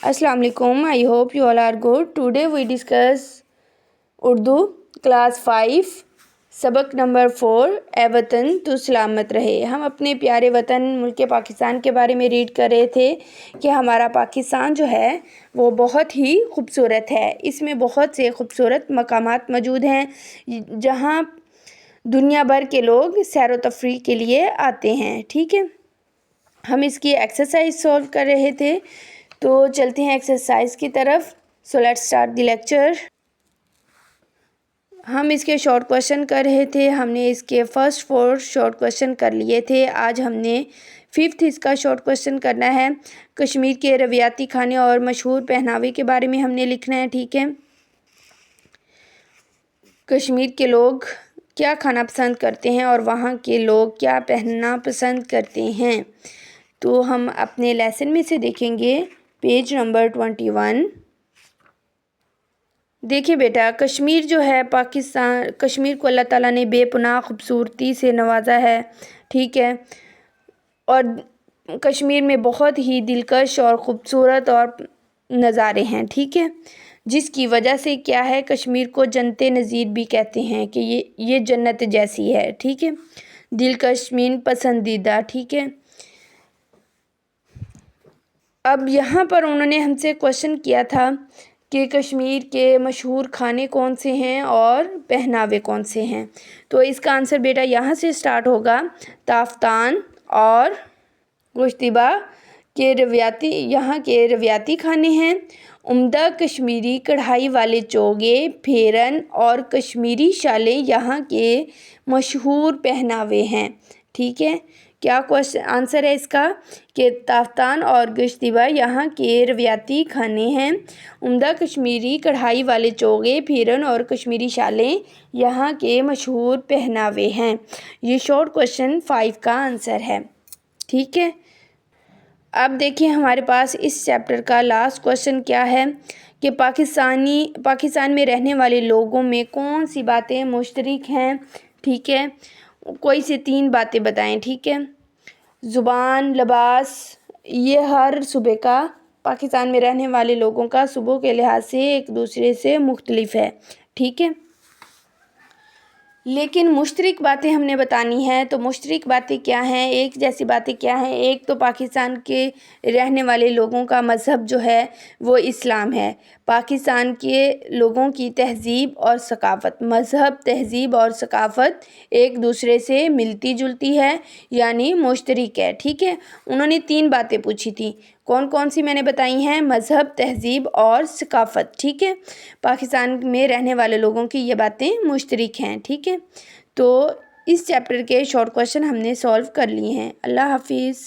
अस्सलाम वालेकुम, I hope you all are good. Today we discuss Urdu class 5 सबक number 4 ए वतन तू सलामत रहे। हम अपने प्यारे वतन मुल्क पाकिस्तान के बारे में रीड कर रहे थे कि हमारा पाकिस्तान जो है वो बहुत ही खूबसूरत है। इसमें बहुत से खूबसूरत मकामात मौजूद हैं जहाँ दुनिया भर के लोग सैर व तफरीह के लिए आते हैं। ठीक है, हम इसकी एक्सरसाइज सॉल्व कर रहे थे, तो चलते हैं एक्सरसाइज की तरफ। So let's start the lecture. हम इसके शॉर्ट क्वेश्चन कर रहे थे। हमने इसके फर्स्ट 4 शॉर्ट क्वेश्चन कर लिए थे। आज हमने 5th इसका शॉर्ट क्वेश्चन करना है। कश्मीर के रवियाती खाने और मशहूर पहनावे के बारे में हमने लिखना है। ठीक है, कश्मीर के लोग क्या खाना पसंद करते हैं और वहाँ के लोग क्या पहनना पसंद करते हैं। तो हम अपने लेसन में से देखेंगे पेज नंबर 21। देखिए बेटा, कश्मीर जो है पाकिस्तान, कश्मीर को अल्लाह ताला ने बेपनाह खूबसूरती से नवाजा है। ठीक है, और कश्मीर में बहुत ही दिलकश और ख़ूबसूरत और नज़ारे हैं। ठीक है, जिसकी वजह से क्या है, कश्मीर को जन्नत नज़ीर भी कहते हैं कि ये जन्नत जैसी है। ठीक है, दिलकश मीन पसंदीदा। ठीक है, अब यहाँ पर उन्होंने हमसे क्वेश्चन किया था कि कश्मीर के मशहूर खाने कौन से हैं और पहनावे कौन से हैं। तो इसका आंसर बेटा यहाँ से स्टार्ट होगा। ताफ्तान और गोश्तिबा के रवियाती, यहाँ के रवियाती खाने हैं। उम्दा कश्मीरी कढ़ाई वाले चोगे, फेरन और कश्मीरी शालें यहाँ के मशहूर पहनावे हैं। ठीक है, क्या क्वेश्चन आंसर है इसका कि ताफ्तान और गोश्तिबा यहाँ के रवियाती खाने हैं। उम्दा कश्मीरी कढ़ाई वाले चोगे, फेरन और कश्मीरी शालें यहाँ के मशहूर पहनावे हैं। ये शॉर्ट क्वेश्चन 5 का आंसर है। ठीक है, अब देखिए हमारे पास इस चैप्टर का लास्ट क्वेश्चन क्या है कि पाकिस्तान में रहने वाले लोगों में कौन सी बातें मुश्तरक हैं। ठीक है, कोई से 3 बातें बताएं। ठीक है, ज़ुबान, लिबास, ये हर सूबे का, पाकिस्तान में रहने वाले लोगों का सूबों के लिहाज से एक दूसरे से मुख्तलिफ है। ठीक है, लेकिन मुश्तरक बातें हमने बतानी है। तो मुश्तरक बातें क्या हैं, एक जैसी बातें क्या हैं। एक तो पाकिस्तान के रहने वाले लोगों का मज़हब जो है वो इस्लाम है। पाकिस्तान के लोगों की तहज़ीब और सकाफ़त, मज़हब, तहज़ीब और सकाफ़त एक दूसरे से मिलती जुलती है, यानी मुश्तरक है। ठीक है, उन्होंने 3 बातें पूछी थी, कौन कौन सी मैंने बताई हैं, मज़हब, तहज़ीब और सकाफ़त। ठीक है, पाकिस्तान में रहने वाले लोगों की ये बातें मुश्तरक हैं। ठीक है, तो इस चैप्टर के शॉर्ट क्वेश्चन हमने सॉल्व कर लिए हैं। अल्लाह हाफिज़।